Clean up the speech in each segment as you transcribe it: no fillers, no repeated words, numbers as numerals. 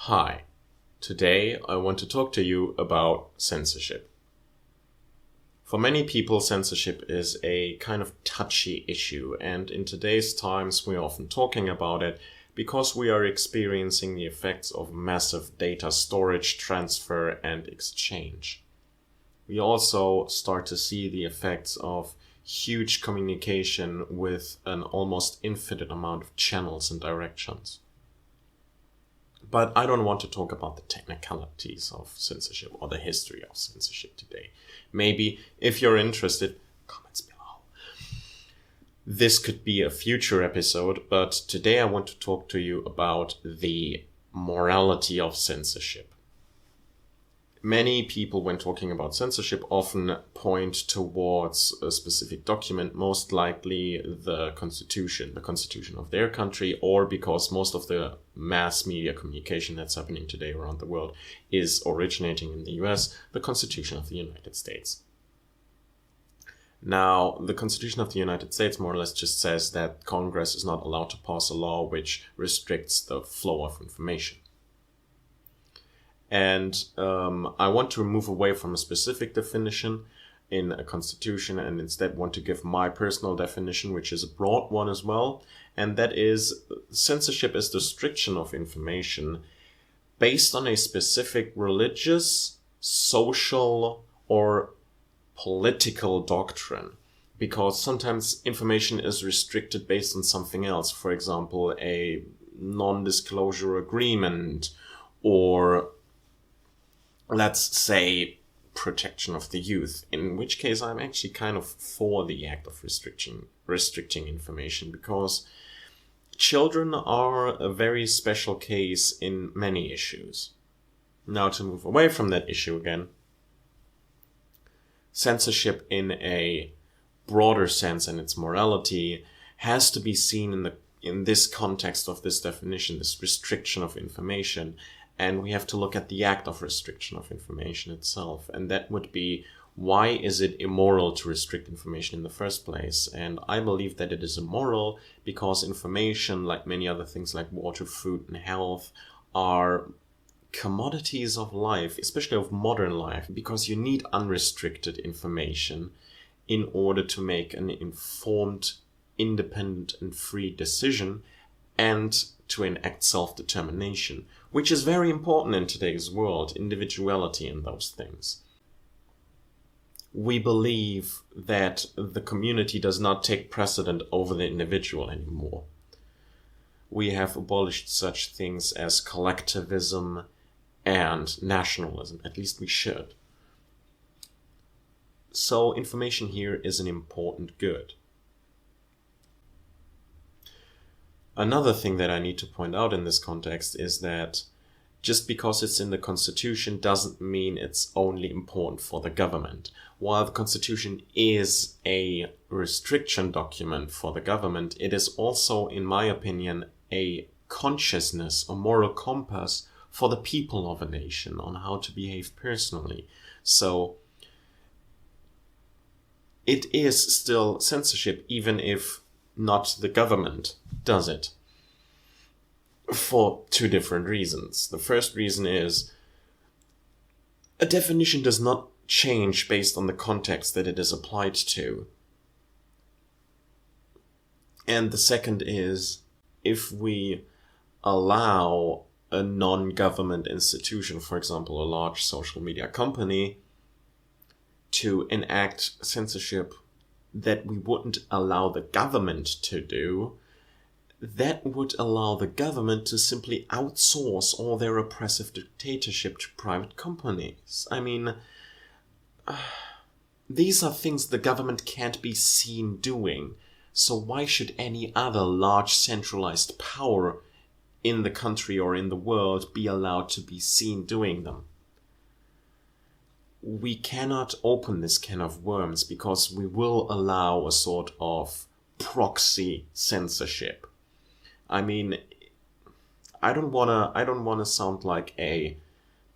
Hi, today I want to talk to you about censorship. For many people, censorship is a kind of touchy issue, and in today's times we're often talking about it because we are experiencing the effects of massive data storage, transfer, and exchange. We also start to see the effects of huge communication with an almost infinite amount of channels and directions. But I don't want to talk about the technicalities of censorship or the history of censorship today. Maybe, if you're interested, comments below. This could be a future episode, but today I want to talk to you about the morality of censorship. Many people, when talking about censorship, often point towards a specific document, most likely the constitution of their country, or because most of the mass media communication that's happening today around the world is originating in the US, the Constitution of the United States. Now, the Constitution of the United States more or less just says that Congress is not allowed to pass a law which restricts the flow of information. And I want to move away from a specific definition in a constitution and instead want to give my personal definition, which is a broad one as well. And that is, censorship is the restriction of information based on a specific religious, social, or political doctrine. Because sometimes information is restricted based on something else. For example, a non-disclosure agreement, or let's say protection of the youth, in which case I'm actually kind of for the act of restricting information, because children are a very special case in many issues. Now, to move away from that issue again, censorship in a broader sense and its morality has to be seen in this context of this definition, this restriction of information. And we have to look at the act of restriction of information itself. And that would be, why is it immoral to restrict information in the first place? And I believe that it is immoral because information, like many other things like water, food, and health, are commodities of life, especially of modern life, because you need unrestricted information in order to make an informed, independent, and free decision and to enact self-determination, which is very important in today's world, individuality and those things. We believe that the community does not take precedent over the individual anymore. We have abolished such things as collectivism and nationalism, at least we should. So information here is an important good. Another thing that I need to point out in this context is that just because it's in the Constitution doesn't mean it's only important for the government. While the Constitution is a restriction document for the government, it is also, in my opinion, a consciousness, a moral compass for the people of a nation on how to behave personally. So it is still censorship, even if not the government does it, for two different reasons. The first reason is a definition does not change based on the context that it is applied to. And the second is, if we allow a non-government institution, for example, a large social media company, to enact censorship that we wouldn't allow the government to do, that would allow the government to simply outsource all their oppressive dictatorship to private companies. I mean, these are things the government can't be seen doing. So why should any other large centralized power in the country or in the world be allowed to be seen doing them? We cannot open this can of worms because we will allow a sort of proxy censorship. I mean, I don't wanna sound like a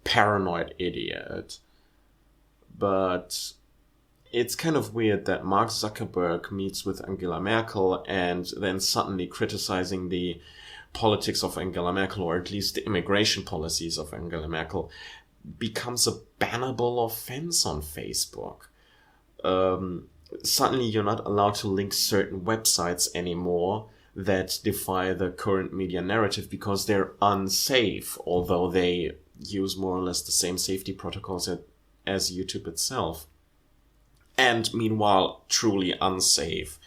paranoid idiot, but it's kind of weird that Mark Zuckerberg meets with Angela Merkel and then suddenly criticizing the politics of Angela Merkel, or at least the immigration policies of Angela Merkel, becomes a bannable offense on Facebook. Suddenly you're not allowed to link certain websites anymore that defy the current media narrative because they're unsafe, although they use more or less the same safety protocols as YouTube itself. And meanwhile, truly unsafe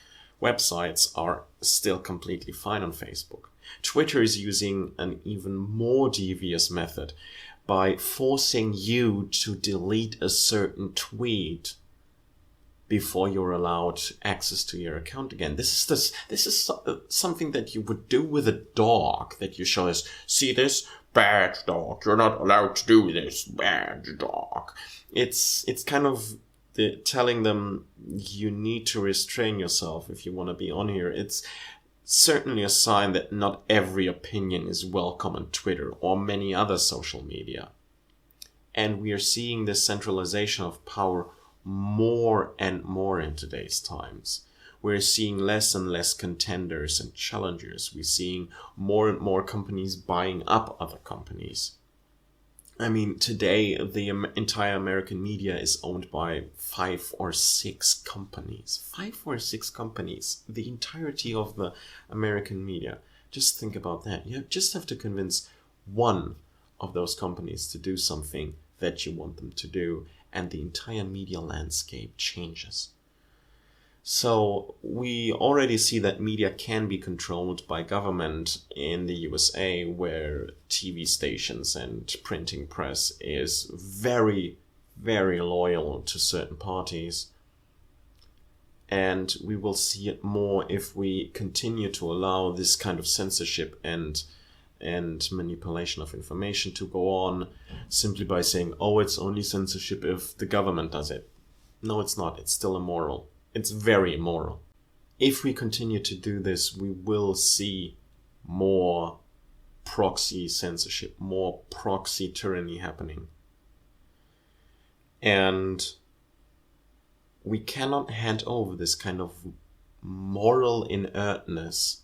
websites are still completely fine on Facebook. Twitter is using an even more devious method by forcing you to delete a certain tweet before you're allowed access to your account again. This is something that you would do with a dog, that you show us, see this, bad dog, you're not allowed to do this, bad dog. It's kind of telling them you need to restrain yourself if you want to be on here. It's certainly a sign that not every opinion is welcome on Twitter or many other social media. And we are seeing this centralization of power more and more in today's times. We're seeing less and less contenders and challengers. We're seeing more and more companies buying up other companies. I mean, today the entire American media is owned by 5 or 6 companies. 5 or 6 companies. The entirety of the American media. Just think about that. You just have to convince one of those companies to do something that you want them to do, and the entire media landscape changes. So we already see that media can be controlled by government in the USA, where TV stations and printing press is very, very loyal to certain parties. And we will see it more if we continue to allow this kind of censorship and manipulation of information to go on simply by saying, oh, it's only censorship if the government does it. No, it's not. It's still immoral. It's very immoral. If we continue to do this, we will see more proxy censorship, more proxy tyranny happening. And we cannot hand over this kind of moral inertness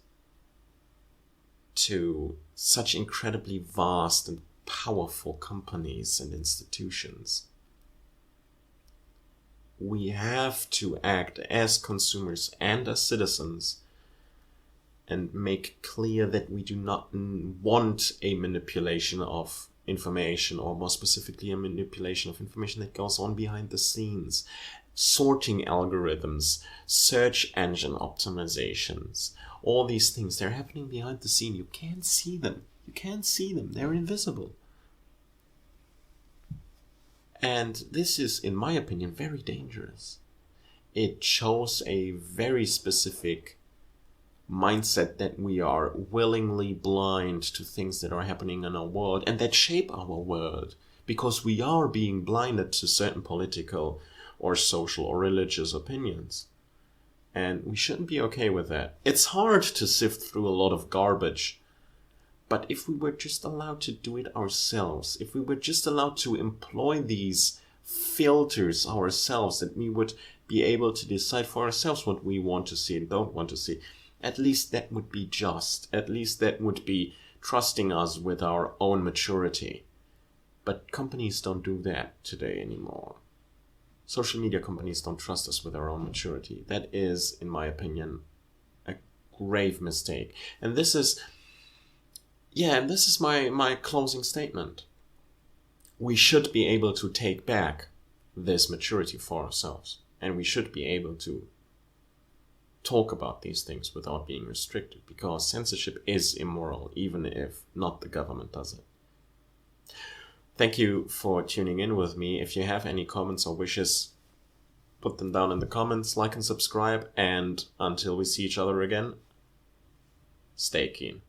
to such incredibly vast and powerful companies and institutions. We have to act as consumers and as citizens and make clear that we do not want a manipulation of information, or more specifically a manipulation of information that goes on behind the scenes. Sorting algorithms, search engine optimizations, all these things, they're happening behind the scene. You can't see them. You can't see them. They're invisible. And this is, in my opinion, very dangerous. It shows a very specific mindset that we are willingly blind to things that are happening in our world and that shape our world, because we are being blinded to certain political or social or religious opinions. And we shouldn't be okay with that. It's hard to sift through a lot of garbage. But if we were just allowed to do it ourselves, if we were just allowed to employ these filters ourselves, that we would be able to decide for ourselves what we want to see and don't want to see, at least that would be just. At least that would be trusting us with our own maturity. But companies don't do that today anymore. Social media companies don't trust us with our own maturity. That is, in my opinion, a grave mistake. And this is my closing statement. We should be able to take back this maturity for ourselves. And we should be able to talk about these things without being restricted, because censorship is immoral, even if not the government does it. Thank you for tuning in with me. If you have any comments or wishes, put them down in the comments, like and subscribe, and until we see each other again, stay keen.